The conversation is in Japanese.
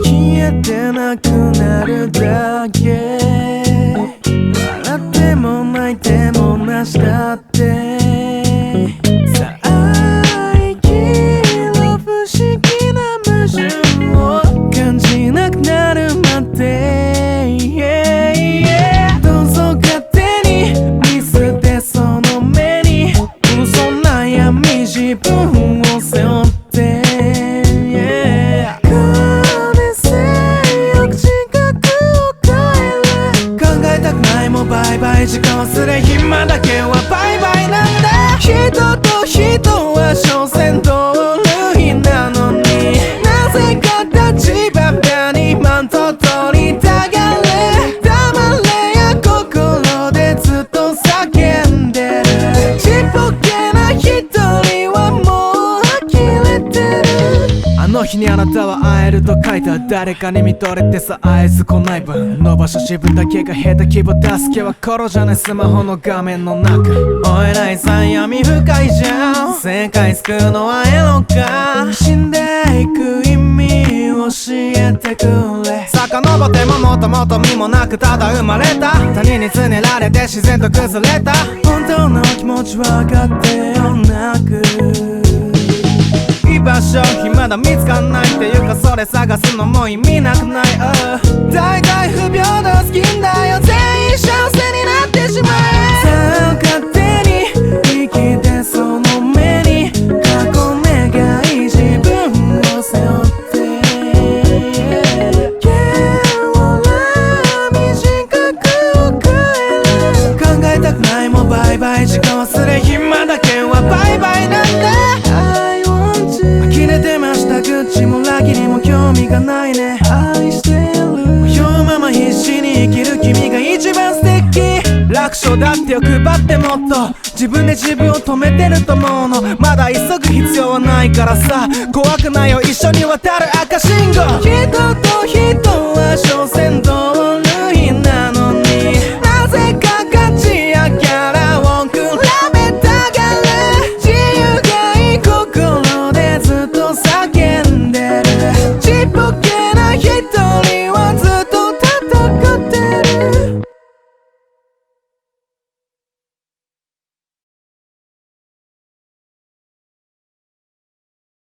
消えてなくなるだけ、笑っても泣いてもなしだって、さあ生きろ不思議な矛盾を感じなくなるまで、どうぞ勝手に見捨てその目に嘘な闇自分を背負って、バイバイ時間忘れ暇だけはバイバイなんだ。人と人は所詮同類なのに、なぜか立場にマント取りたがれ、黙れや心でずっと叫んでる。ちっぽけな一人はもう呆れてる。あの日にあなたは会えると書いた、誰かに見とれてさ会えず来ない分伸ばした自分だけが下手希望助けは頃じゃないスマホの画面の中。お偉いさん闇深いじゃん、世界救うのはエロか。死んでいく意味を教えてくれ。遡ってももともと身もなくただ生まれた、他人につねられて自然と崩れた。本当の気持ち分かってよなく、居場所まだ見つかんないっていうか、それ探すのも意味なくない。大体不平等好きんだよ、全員幸せになってしまえ。さあ勝手に生きてその目に過去願い自分を背負って、俺短く送る。考えたくないもバイバイ時間忘れ暇だけはバイバイなんだ。呆れてました口もラギにも興味がないね。愛してるよまま必死に生きる君が一番素敵。楽勝だって欲張ってもっと自分で自分を止めてると思うの。まだ急ぐ必要はないからさ、怖くないよ一緒に渡る赤信号。人と